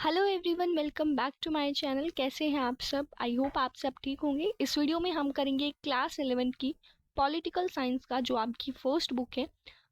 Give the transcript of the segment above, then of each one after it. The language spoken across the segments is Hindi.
Hello everyone, welcome back to my channel. कैसे हैं आप सब? आई होप आप सब ठीक होंगे। इस वीडियो में हम करेंगे क्लास 11 की पॉलिटिकल साइंस का जो आपकी फर्स्ट बुक है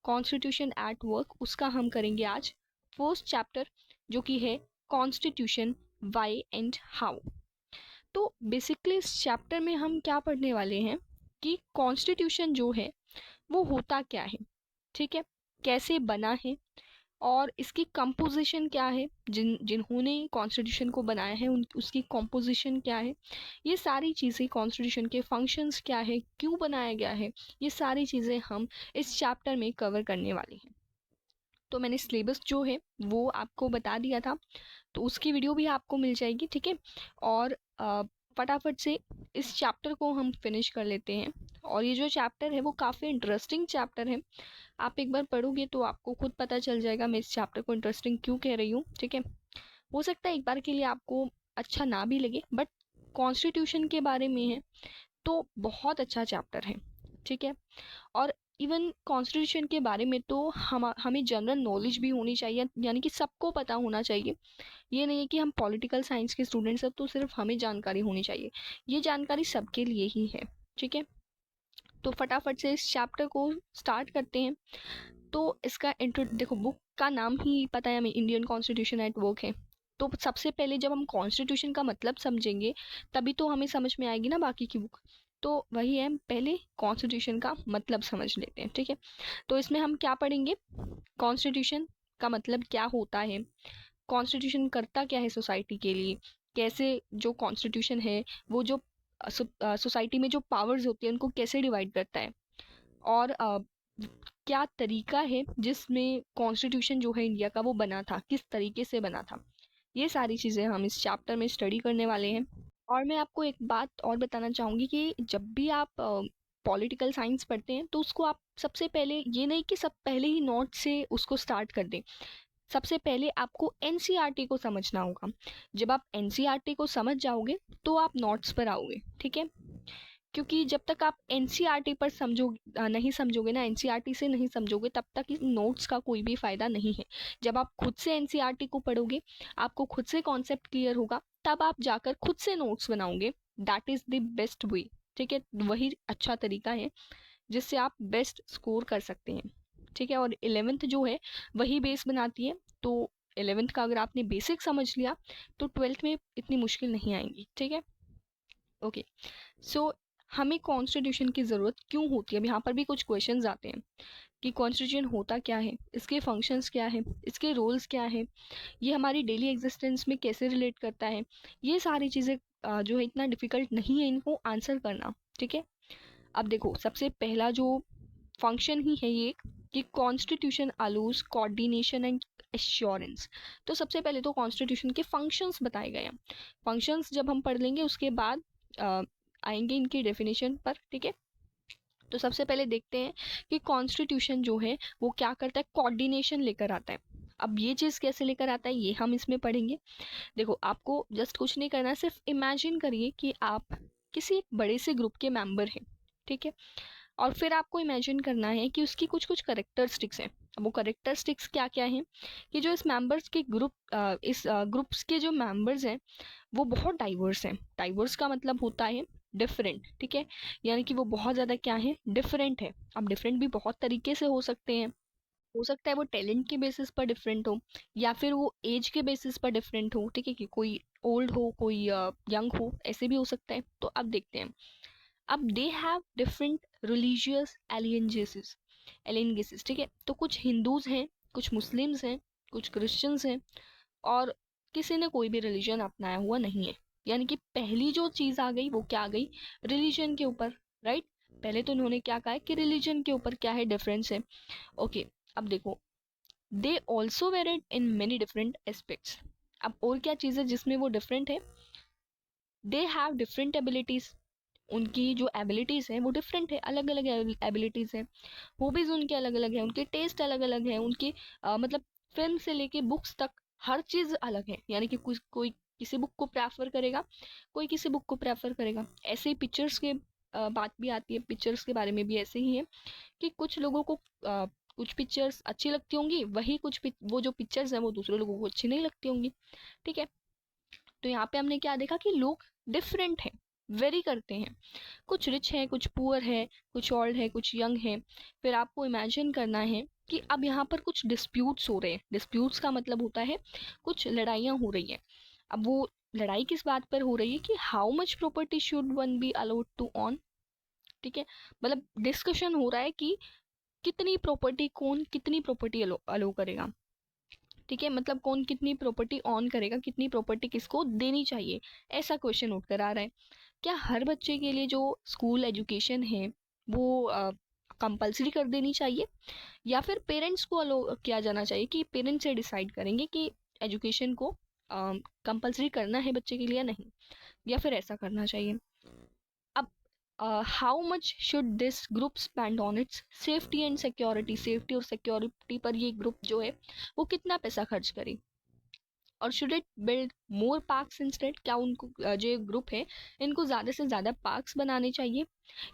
कॉन्स्टिट्यूशन एट वर्क, उसका हम करेंगे आज फर्स्ट चैप्टर जो कि है कॉन्स्टिट्यूशन व्हाई एंड हाउ। तो बेसिकली इस चैप्टर में हम क्या पढ़ने वाले हैं कि कॉन्स्टिट्यूशन जो है वो होता क्या है, ठीक है, कैसे बना है और इसकी कंपोजिशन क्या है, जिन्होंने कॉन्स्टिट्यूशन को बनाया है उसकी कंपोजिशन क्या है, ये सारी चीज़ें, कॉन्स्टिट्यूशन के फंक्शंस क्या है, क्यों बनाया गया है, ये सारी चीज़ें हम इस चैप्टर में कवर करने वाले हैं। तो मैंने सिलेबस जो है वो आपको बता दिया था, तो उसकी वीडियो भी आपको मिल जाएगी, ठीक है। और फटाफट से इस चैप्टर को हम फिनिश कर लेते हैं। और ये जो चैप्टर है वो काफ़ी इंटरेस्टिंग चैप्टर है। आप एक बार पढ़ोगे तो आपको खुद पता चल जाएगा मैं इस चैप्टर को इंटरेस्टिंग क्यों कह रही हूँ, ठीक है। हो सकता है एक बार के लिए आपको अच्छा ना भी लगे, बट कॉन्स्टिट्यूशन के बारे में है तो बहुत अच्छा चैप्टर है, ठीक है। और इवन कॉन्स्टिट्यूशन के बारे में तो हमें जनरल नॉलेज भी होनी चाहिए, यानी कि सबको पता होना चाहिए। ये नहीं है कि हम पॉलिटिकल साइंस के स्टूडेंट्स हैं तो सिर्फ हमें जानकारी होनी चाहिए, ये जानकारी सबके लिए ही है, ठीक है। तो फटाफट से इस चैप्टर को स्टार्ट करते हैं। तो इसका इंट्रो देखो, बुक का नाम ही पता है हमें, इंडियन कॉन्स्टिट्यूशन एट वर्क है। तो सबसे पहले जब हम कॉन्स्टिट्यूशन का मतलब समझेंगे तभी तो हमें समझ में आएगी ना बाकी की बुक। तो वही है, पहले कॉन्स्टिट्यूशन का मतलब समझ लेते हैं, ठीक है। तो इसमें हम क्या पढ़ेंगे, कॉन्स्टिट्यूशन का मतलब क्या होता है, कॉन्स्टिट्यूशन करता क्या है सोसाइटी के लिए, कैसे जो कॉन्स्टिट्यूशन है वो जो सोसाइटी में जो पावर्स होती है उनको कैसे डिवाइड करता है, और क्या तरीका है जिसमें कॉन्स्टिट्यूशन जो है इंडिया का वो बना था, किस तरीके से बना था। ये सारी चीज़ें हम इस चैप्टर में स्टडी करने वाले हैं। और मैं आपको एक बात और बताना चाहूँगी कि जब भी आप पॉलिटिकल साइंस पढ़ते हैं तो उसको आप सबसे पहले, ये नहीं कि सब पहले ही नोट से उसको स्टार्ट कर दें। सबसे पहले आपको एनसीईआरटी को समझना होगा। जब आप एनसीईआरटी को समझ जाओगे तो आप नोट्स पर आओगे, ठीक है। क्योंकि जब तक आप एनसीईआरटी पर नहीं समझोगे ना, एनसीईआरटी से नहीं समझोगे, तब तक इस नोट्स का कोई भी फायदा नहीं है। जब आप खुद से एनसीईआरटी को पढ़ोगे, आपको खुद से कॉन्सेप्ट क्लियर होगा, तब आप जाकर खुद से नोट्स बनाओगे। That is the best way, ठीक है। वही अच्छा तरीका है जिससे आप बेस्ट स्कोर कर सकते हैं, ठीक है। और 11th जो है वही बेस बनाती है। तो 11th का अगर आपने बेसिक समझ लिया तो 12th में इतनी मुश्किल नहीं आएंगी, ठीक है। ओके, सो हमें कॉन्स्टिट्यूशन की ज़रूरत क्यों होती है? अब यहाँ पर भी कुछ क्वेश्चंस आते हैं कि कॉन्स्टिट्यूशन होता क्या है, इसके फंक्शंस क्या है, इसके रोल्स क्या है, ये हमारी डेली एग्जिस्टेंस में कैसे रिलेट करता है। ये सारी चीज़ें जो है इतना डिफिकल्ट नहीं है इनको आंसर करना, ठीक है। अब देखो, सबसे पहला जो फंक्शन ही है ये कि constitution allows coordination and assurance. तो सबसे पहले तो कॉन्स्टिट्यूशन के फंक्शंस बताए गए हैं। फंक्शंस जब हम पढ़ लेंगे उसके बाद आएंगे इनकी डेफिनेशन पर, ठीक है। तो सबसे पहले देखते हैं कि कॉन्स्टिट्यूशन जो है वो क्या करता है, कोऑर्डिनेशन लेकर आता है। अब ये चीज़ कैसे लेकर आता है ये हम इसमें पढ़ेंगे। देखो, आपको जस्ट कुछ नहीं करना है, सिर्फ इमेजिन करिए कि आप किसी एक बड़े से ग्रुप के मेंबर हैं, ठीक है। और फिर आपको इमेजिन करना है कि उसकी कुछ कुछ करेक्टरिस्टिक्स हैं। अब वो करेक्टरिस्टिक्स क्या क्या हैं कि जो इस मेंबर्स के इस ग्रुप्स के जो मेंबर्स हैं वो बहुत डाइवर्स हैं। डाइवर्स का मतलब होता है डिफरेंट, ठीक है। यानी कि वो बहुत ज़्यादा क्या है, डिफरेंट है। अब डिफरेंट भी बहुत तरीके से हो सकते हैं। हो सकता है वो टैलेंट के बेसिस पर डिफरेंट हो, या फिर वो एज के बेसिस पर डिफरेंट हो, ठीक है, कि कोई ओल्ड हो कोई यंग हो, ऐसे भी हो सकता है। तो अब देखते हैं। अब दे हैव डिफरेंट रिलीजियस एलियंसेस, ठीक है। तो कुछ हिंदूज हैं, कुछ मुस्लिम्स हैं, कुछ क्रिश्चियंस हैं, और किसी ने कोई भी रिलीजन अपनाया हुआ नहीं है। यानी कि पहली जो चीज़ आ गई वो क्या आ गई, रिलीजन के ऊपर, राइट। पहले तो उन्होंने क्या कहा है कि रिलीजन के ऊपर क्या है, डिफरेंस है। ओके, अब देखो, they also varied in many different aspects. अब और क्या चीज़ है जिसमें वो डिफरेंट है, दे हैव डिफरेंट एबिलिटीज। उनकी जो एबिलिटीज हैं वो डिफरेंट है, अलग अलग एबिलिटीज हैं। हॉबीज उनके अलग अलग है, उनके टेस्ट अलग अलग है, उनकी मतलब फिल्म से लेके बुक्स तक हर चीज अलग है। यानी कि कोई किसी बुक को प्रेफर करेगा, कोई किसी बुक को प्रेफर करेगा। ऐसे ही पिक्चर्स के बात भी आती है, पिक्चर्स के बारे में भी ऐसे ही है कि कुछ लोगों को कुछ पिक्चर्स अच्छी लगती होंगी, वही वो जो पिक्चर्स हैं वो दूसरे लोगों को अच्छी नहीं लगती होंगी, ठीक है। तो यहाँ पे हमने क्या देखा कि लोग डिफरेंट हैं, वेरी करते हैं, कुछ रिच है, कुछ पुअर है, कुछ ओल्ड है, कुछ यंग है। फिर आपको इमेजिन करना है कि अब यहाँ पर कुछ डिस्प्यूट्स हो रहे हैं। डिस्प्यूट्स का मतलब होता है कुछ लड़ाइयाँ हो रही हैं। अब वो लड़ाई किस बात पर हो रही है कि how much property should one be allowed to own, ठीक है। मतलब डिस्कशन हो रहा है कि कितनी प्रॉपर्टी, कौन कितनी प्रॉपर्टी अलो करेगा, ठीक है। मतलब कौन कितनी प्रॉपर्टी ऑन करेगा, कितनी प्रॉपर्टी किसको देनी चाहिए, ऐसा क्वेश्चन उठकर आ रहा है। क्या हर बच्चे के लिए जो स्कूल एजुकेशन है वो कंपलसरी कर देनी चाहिए, या फिर पेरेंट्स को अलो किया जाना चाहिए कि पेरेंट्स से डिसाइड करेंगे कि एजुकेशन को कंपलसरी करना है बच्चे के लिए या नहीं, या फिर ऐसा करना चाहिए। अब how much should this group spend on it's safety and security, safety और सिक्योरिटी पर ये ग्रुप जो है वो कितना पैसा खर्च करे। और should it build more parks instead, क्या उनको जो ग्रुप है इनको ज़्यादा से ज़्यादा पार्क्स बनाने चाहिए,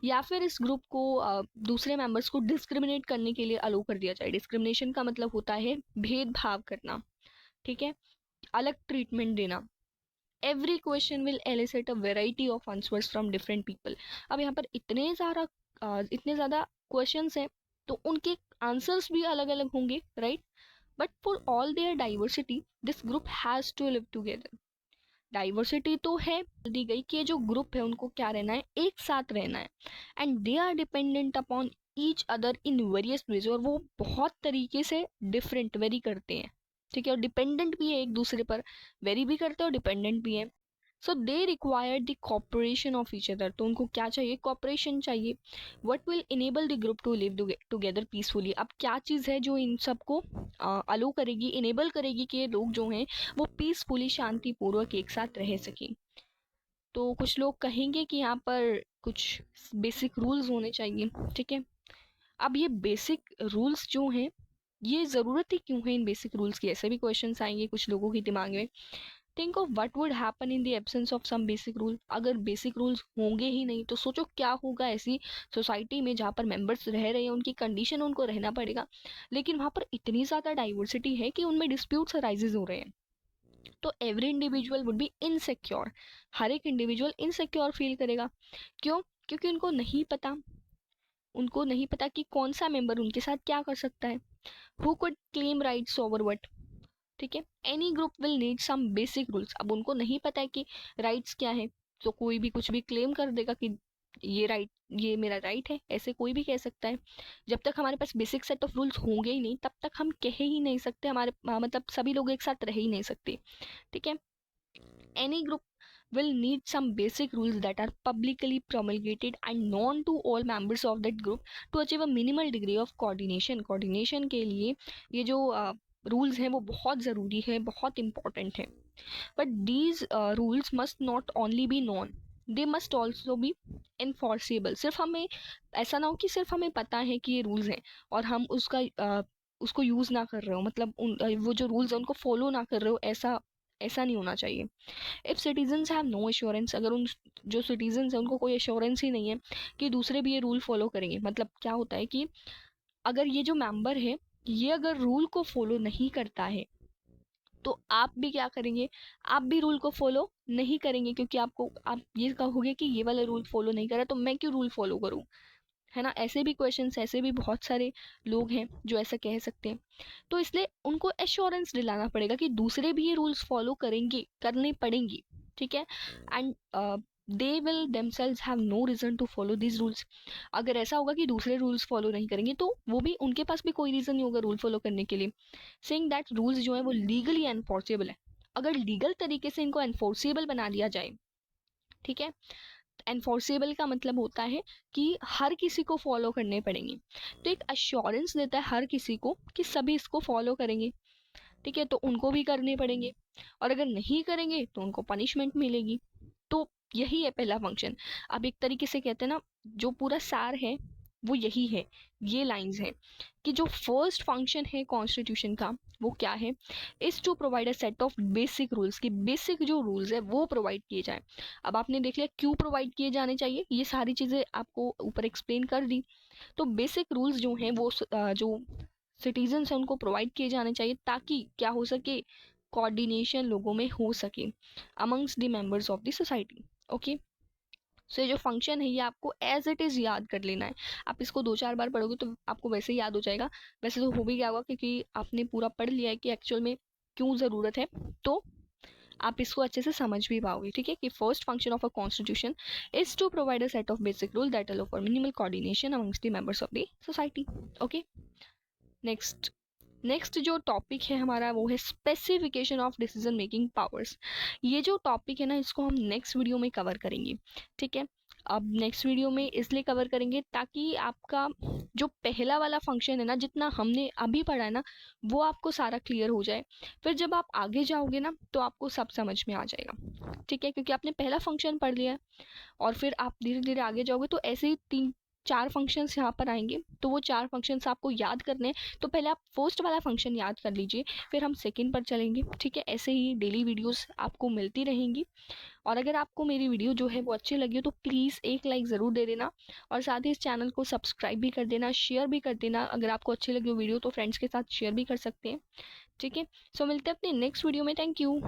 या फिर इस ग्रुप को दूसरे मेंबर्स को डिस्क्रिमिनेट करने के लिए अलो कर दिया जाए। डिस्क्रिमिनेशन का मतलब होता है भेदभाव करना, ठीक है, अलग ट्रीटमेंट देना। Every question will elicit a variety of answers from different people. अब यहाँ पर इतने ज़्यादा क्वेश्चंस हैं तो उनके आंसर्स भी अलग अलग होंगे, right. But for all their diversity this group has to live together. Diversity तो है, दी गई कि ये जो ग्रुप है उनको क्या रहना है, एक साथ रहना है। And they are dependent upon each other in various ways, और वो बहुत तरीके से डिफरेंट वेरी करते हैं, ठीक है। और डिपेंडेंट भी है एक दूसरे पर, वेरी भी करते हैं और डिपेंडेंट भी है। So they require the cooperation of each other, तो उनको क्या चाहिए, कॉपरेशन चाहिए। What will enable the group to live together peacefully. अब क्या चीज़ है जो इन सबको अलो करेगी, इनेबल करेगी कि ये लोग जो हैं वो पीसफुली, शांतिपूर्वक एक साथ रह सकें। तो कुछ लोग कहेंगे कि यहाँ पर कुछ बेसिक रूल्स होने चाहिए, ठीक है। अब ये बेसिक रूल्स जो हैं, ये ज़रूरत ही क्यों है इन बेसिक रूल्स की, ऐसे भी क्वेश्चंस आएंगे कुछ लोगों के दिमाग में। Think of what would happen in the absence of some basic rule. अगर बेसिक रूल्स होंगे ही नहीं तो सोचो क्या होगा ऐसी सोसाइटी में जहाँ पर मेंबर्स रह रहे हैं, उनकी कंडीशन उनको रहना पड़ेगा, लेकिन वहाँ पर इतनी ज़्यादा डाइवर्सिटी है कि उनमें डिस्प्यूट्स अराइजेज हो रहे हैं। तो every individual would be insecure, हर एक इंडिविजुअल इनसिक्योर फील करेगा। क्यों? क्योंकि उनको नहीं पता कि कौन सा मेंबर उनके साथ क्या कर सकता है। Who could claim rights over what, ठीक है। Any group will need some basic rules. अब उनको नहीं पता है कि राइट्स क्या है, तो कोई भी कुछ भी क्लेम कर देगा कि ये मेरा राइट है, ऐसे कोई भी कह सकता है। जब तक हमारे पास बेसिक सेट ऑफ रूल्स होंगे ही नहीं तब तक हम कह ही नहीं सकते, हमारे मतलब सभी लोग एक साथ रह ही नहीं सकते, ठीक है। Any group will need some basic rules that are publicly promulgated and known to all members of that group to achieve a minimal degree of coordination. Coordination के लिए ये जो रूल्स हैं वो बहुत ज़रूरी है, बहुत इंपॉर्टेंट है। But these rules must not only be known, they must also be enforceable. सिर्फ हमें ऐसा ना हो कि सिर्फ हमें पता है कि ये रूल्स हैं और हम उसको यूज़ ना कर रहे हो, मतलब वो जो रूल्स हैं उनको फॉलो ना कर रहे हो, ऐसा नहीं होना चाहिए। If citizens have no assurance, अगर उन जो सिटीजन्स हैं उनको कोई एश्योरेंस ही नहीं है कि दूसरे भी ये रूल फॉलो करेंगे। मतलब क्या होता है कि अगर ये जो मेंबर है ये अगर रूल को फॉलो नहीं करता है तो आप भी क्या करेंगे, आप भी रूल को फॉलो नहीं करेंगे, क्योंकि आप ये कहोगे कि ये वाला रूल फॉलो नहीं करा तो मैं क्यों रूल फॉलो करूँ, है ना। ऐसे भी क्वेश्चंस, ऐसे भी बहुत सारे लोग हैं जो ऐसा कह सकते हैं। तो इसलिए उनको एश्योरेंस दिलाना पड़ेगा कि दूसरे भी ये रूल्स फॉलो करेंगे, करने पड़ेंगे, ठीक है। And they will themselves have no reason to follow this rules. अगर ऐसा होगा कि दूसरे रूल्स फॉलो नहीं करेंगे तो वो भी, उनके पास भी कोई रीज़न नहीं होगा रूल फॉलो करने के लिए। सेइंग दैट रूल्स जो है वो लीगली एनफोर्सेबल है। अगर लीगल तरीके से इनको एनफोर्सेबल बना दिया जाए, ठीक है। एनफोर्सेबल का मतलब होता है कि हर किसी को फॉलो करने पड़ेंगे, तो एक अश्योरेंस देता है हर किसी को कि सभी इसको फॉलो करेंगे, ठीक है। तो उनको भी करने पड़ेंगे और अगर नहीं करेंगे तो उनको पनिशमेंट मिलेगी। तो यही है पहला फंक्शन। अब एक तरीके से कहते हैं ना, जो पूरा सार है वो यही है, ये लाइंस हैं कि जो फर्स्ट फंक्शन है कॉन्स्टिट्यूशन का वो क्या है, is to provide a set of basic rules, की बेसिक जो रूल्स है वो प्रोवाइड किए जाए। अब आपने देख लिया क्यों प्रोवाइड किए जाने चाहिए, ये सारी चीज़ें आपको ऊपर एक्सप्लेन कर दी। तो बेसिक रूल्स जो हैं वो जो सिटीजन्स हैं उनको प्रोवाइड किए जाने चाहिए, ताकि क्या हो सके, कोऑर्डिनेशन लोगों में हो सके amongst the members of the society. Okay, so ये जो फंक्शन है ये आपको एज इट इज़ याद कर लेना है। आप इसको 2-4 बार पढ़ोगे तो आपको वैसे ही याद हो जाएगा। वैसे तो हो भी गया होगा क्योंकि आपने पूरा पढ़ लिया है कि एक्चुअल में क्यों ज़रूरत है, तो आप इसको अच्छे से समझ भी पाओगे। ठीक है, कि first function of a constitution is to provide a set of basic rule that allow for minimal coordination amongst the members of the society. Okay, next जो टॉपिक है हमारा वो है specification of decision making powers. ये जो टॉपिक है ना, इसको हम नेक्स्ट वीडियो में कवर करेंगे। ठीक है, अब नेक्स्ट वीडियो में इसलिए कवर करेंगे ताकि आपका जो पहला वाला फंक्शन है ना, जितना हमने अभी पढ़ा है ना, वो आपको सारा क्लियर हो जाए। फिर जब आप आगे जाओगे ना तो आपको सब समझ में आ जाएगा। ठीक है, क्योंकि आपने पहला फंक्शन पढ़ लिया है और फिर आप धीरे धीरे आगे जाओगे तो ऐसे ही 3-4 फंक्शंस यहाँ पर आएंगे, तो वो 4 फंक्शंस आपको याद करने हैं। तो पहले आप फर्स्ट वाला फंक्शन याद कर लीजिए, फिर हम सेकंड पर चलेंगे। ठीक है, ऐसे ही डेली वीडियोस आपको मिलती रहेंगी। और अगर आपको मेरी वीडियो जो है वो अच्छी लगी हो तो प्लीज़ एक लाइक ज़रूर दे देना, और साथ ही इस चैनल को सब्सक्राइब भी कर देना, शेयर भी कर देना। अगर आपको अच्छी लगी हो वीडियो तो फ्रेंड्स के साथ शेयर भी कर सकते हैं। ठीक है, सो मिलते हैं अपने नेक्स्ट वीडियो में। Thank you.